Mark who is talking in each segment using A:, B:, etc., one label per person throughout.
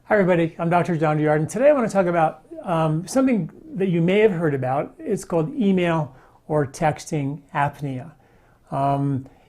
A: Hi everybody, I'm Dr. John Douillard, and today I want to talk about something that you may have heard about. It's called email or texting apnea.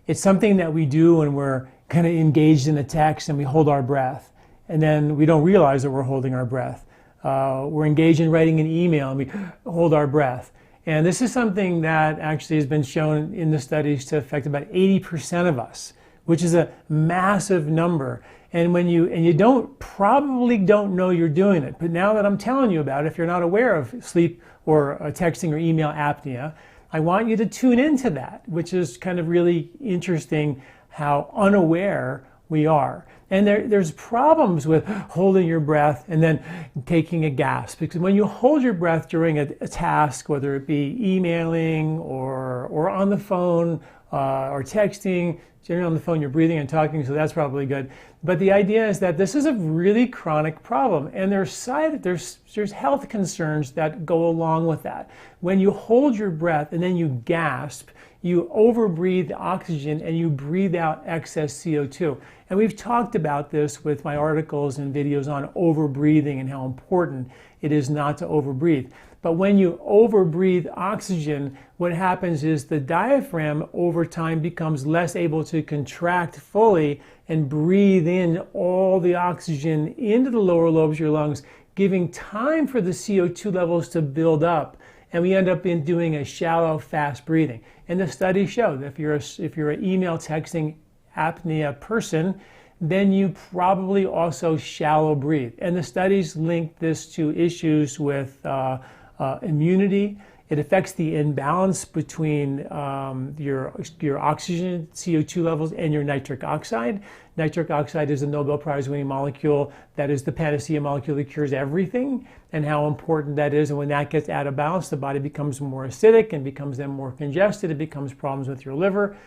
A: It's something that we do when we're kind of engaged in a text and we hold our breath, and then we don't realize that we're holding our breath. We're engaged in writing an email and we hold our breath. And this is something that actually has been shown in the studies to affect about 80% of us, which is a massive number. And you probably don't know you're doing it. But now that I'm telling you about it, if you're not aware of sleep or texting or email apnea, I want you to tune into that, which is kind of really interesting how unaware we are. And there's problems with holding your breath and then taking a gasp. Because when you hold your breath during a task, whether it be emailing or on the phone or texting, generally on the phone you're breathing and talking, so that's probably good. But the idea is that this is a really chronic problem, and there's health concerns that go along with that. When you hold your breath and then you gasp, you overbreathe oxygen and you breathe out excess CO2. And we've talked about this with my articles and videos on overbreathing and how important it is not to overbreathe. But when you overbreathe oxygen, what happens is the diaphragm over time becomes less able to contract fully and breathe in all the oxygen into the lower lobes of your lungs, giving time for the CO2 levels to build up. And we end up doing a shallow, fast breathing. And the studies show that if you're an email texting apnea person, then you probably also shallow breathe. And the studies link this to issues with immunity. It affects the imbalance between your oxygen, CO2 levels, and your nitric oxide. Nitric oxide is a Nobel Prize winning molecule that is the panacea molecule that cures everything, and how important that is. And when that gets out of balance, the body becomes more acidic and becomes then more congested. It becomes problems with your liver,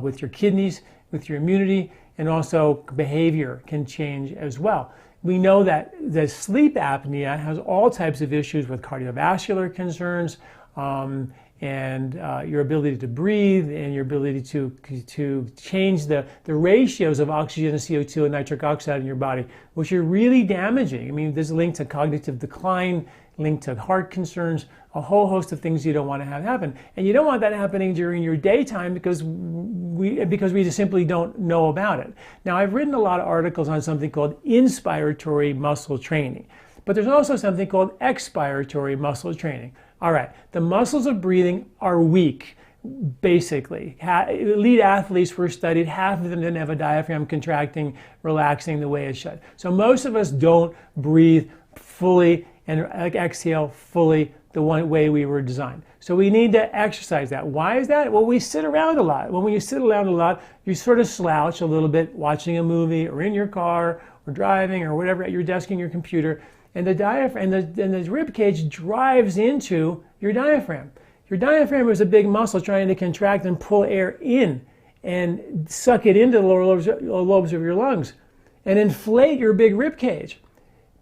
A: with your kidneys, with your immunity, and also behavior can change as well. We know that the sleep apnea has all types of issues with cardiovascular concerns, and your ability to breathe and your ability to change the ratios of oxygen and CO2 and nitric oxide in your body, which are really damaging. I mean, there's a link to cognitive decline, linked to heart concerns, a whole host of things you don't want to have happen. And you don't want that happening during your daytime because we just simply don't know about it. Now, I've written a lot of articles on something called inspiratory muscle training, but there's also something called expiratory muscle training. All right, the muscles of breathing are weak, basically. Elite athletes were studied, half of them didn't have a diaphragm contracting, relaxing the way it should. So most of us don't breathe fully and exhale fully the one way we were designed. So we need to exercise that. Why is that? Well, we sit around a lot. When you sit around a lot, you sort of slouch a little bit watching a movie or in your car or driving or whatever at your desk and your computer. And the diaphragm and the rib cage drives into your diaphragm. Your diaphragm is a big muscle trying to contract and pull air in and suck it into the lower lobes of your lungs and inflate your big rib cage.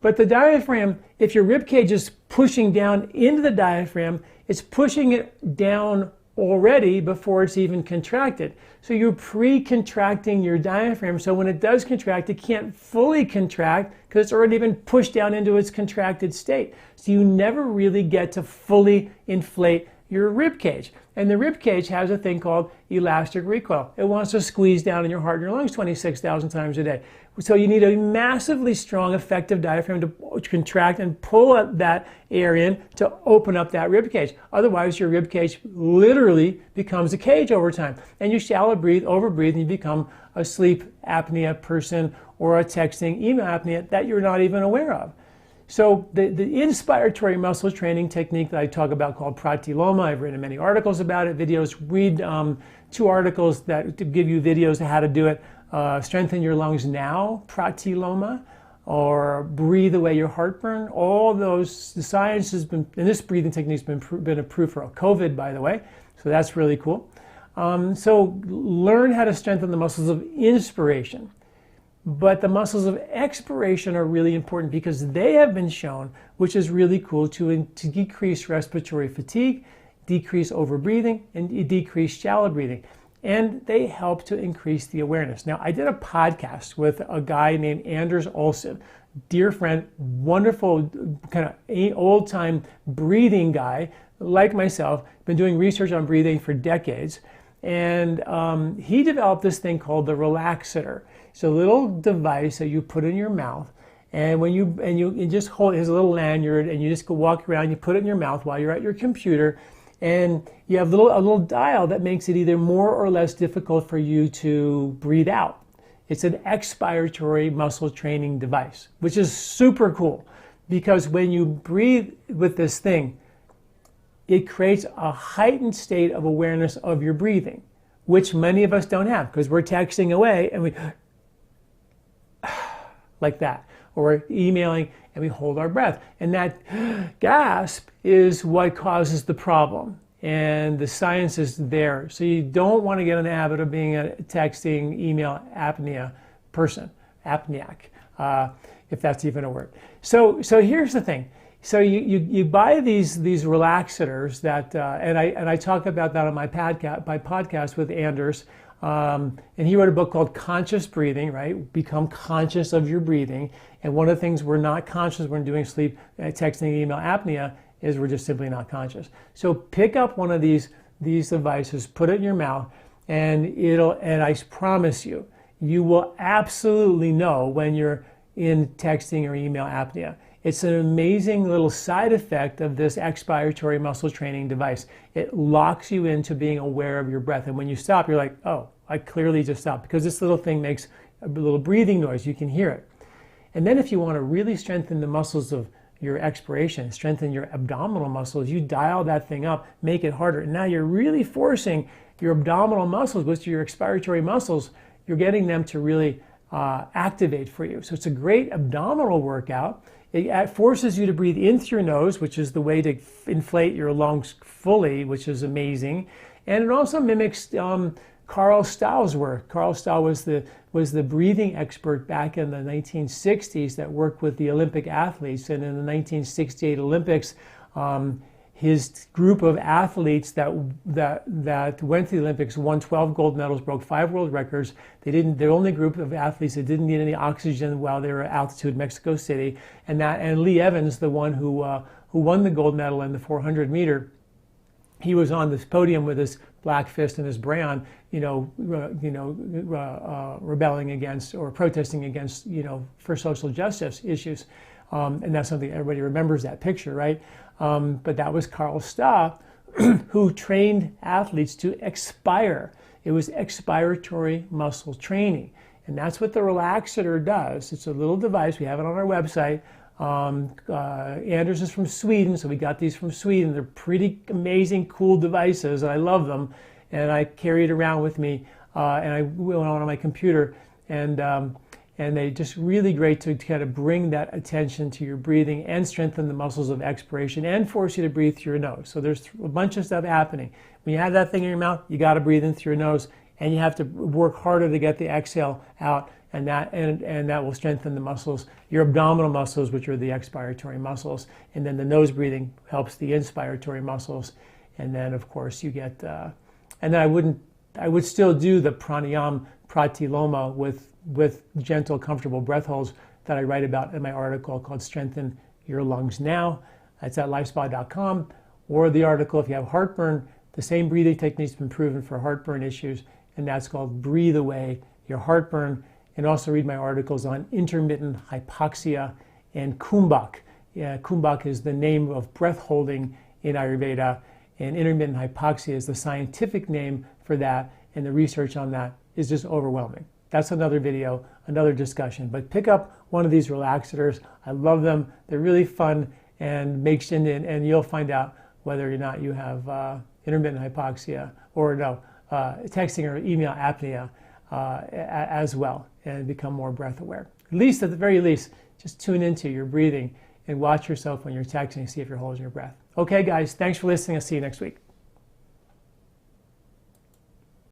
A: But the diaphragm, if your rib cage is pushing down into the diaphragm, it's pushing it down already before it's even contracted. So you're pre-contracting your diaphragm, so when it does contract, it can't fully contract because it's already been pushed down into its contracted state. So you never really get to fully inflate your rib cage. And the rib cage has a thing called elastic recoil. It wants to squeeze down in your heart and your lungs 26,000 times a day. So you need a massively strong, effective diaphragm to contract and pull that air in to open up that rib cage. Otherwise, your rib cage literally becomes a cage over time. And you shallow breathe, overbreathe, and you become a sleep apnea person or a texting email apnea that you're not even aware of. So the inspiratory muscle training technique that I talk about called pratiloma, I've written many articles about it, videos. Read 2 articles that to give you videos on how to do it. Strengthen your lungs now, pratiloma, or breathe away your heartburn. All those, the science has been, and this breathing technique has been approved for COVID, by the way. So that's really cool. So learn how to strengthen the muscles of inspiration. But the muscles of expiration are really important because they have been shown, which is really cool, to decrease respiratory fatigue, decrease overbreathing, and decrease shallow breathing. and they help to increase the awareness. Now, I did a podcast with a guy named Anders Olsen, dear friend, wonderful kind of old-time breathing guy like myself, been doing research on breathing for decades, and he developed this thing called the Relaxator. It's a little device that you put in your mouth, and when you just hold it, has a little lanyard, and you just go walk around, you put it in your mouth while you're at your computer, and you have a little dial that makes it either more or less difficult for you to breathe out. It's an expiratory muscle training device, which is super cool, because when you breathe with this thing, it creates a heightened state of awareness of your breathing, which many of us don't have because we're texting away and we like that, or we're emailing and we hold our breath. And that gasp is what causes the problem. And the science is there. So you don't want to get in the habit of being a texting, email apnea person, apneiac, if that's even a word. So here's the thing. So you buy these relaxators that, and I talk about that on my podcast with Anders, and he wrote a book called Conscious Breathing, right? Become conscious of your breathing. And one of the things we're not conscious when doing sleep, texting, email apnea is we're just simply not conscious. So pick up one of these devices, put it in your mouth, and I promise you, you will absolutely know when you're in texting or email apnea. It's an amazing little side effect of this expiratory muscle training device. It locks you into being aware of your breath. And when you stop, you're like, oh, I clearly just stopped, because this little thing makes a little breathing noise. You can hear it. And then if you want to really strengthen the muscles of your expiration, strengthen your abdominal muscles, you dial that thing up, make it harder. And now you're really forcing your abdominal muscles, which are your expiratory muscles, you're getting them to really activate for you. So it's a great abdominal workout. It forces you to breathe in through your nose, which is the way to inflate your lungs fully, which is amazing. And it also mimics Carl Stau's work. Carl Stau was the breathing expert back in the 1960s that worked with the Olympic athletes. And in the 1968 Olympics, his group of athletes that went to the Olympics won 12 gold medals, broke 5 world records. They're the only group of athletes that didn't need any oxygen while they were at altitude in Mexico City. And Lee Evans, the one who won the gold medal in the 400 meter, he was on this podium with his black fist and his brayon, rebelling against or protesting against, for social justice issues. And that's something everybody remembers, that picture, right? But that was Carl Stau, who trained athletes to expire. It was expiratory muscle training. And that's what the Relaxator does. It's a little device. We have it on our website. Anders is from Sweden, so we got these from Sweden. They're pretty amazing, cool devices, and I love them. And I carry it around with me, and I went on my computer, and they're just really great to kind of bring that attention to your breathing and strengthen the muscles of expiration and force you to breathe through your nose. So there's a bunch of stuff happening. When you have that thing in your mouth, you got to breathe in through your nose, and you have to work harder to get the exhale out, and that will strengthen the muscles, your abdominal muscles, which are the expiratory muscles, and then the nose breathing helps the inspiratory muscles, and then of course you get, and then I would still do the pranayama pratiloma with gentle, comfortable breath holds that I write about in my article called Strengthen Your Lungs Now. That's at LifeSpa.com, or the article if you have heartburn, the same breathing technique's been proven for heartburn issues, and that's called Breathe Away Your Heartburn. And also read my articles on intermittent hypoxia and kumbhak. Kumbhak is the name of breath holding in Ayurveda, and intermittent hypoxia is the scientific name for that, and the research on that is just overwhelming. That's another video, another discussion. But pick up one of these relaxators. I love them. They're really fun, and you'll find out whether or not you have intermittent hypoxia or texting or email apnea as well, and become more breath aware. At the very least, just tune into your breathing and watch yourself when you're texting, see if you're holding your breath. Okay, guys, thanks for listening. I'll see you next week.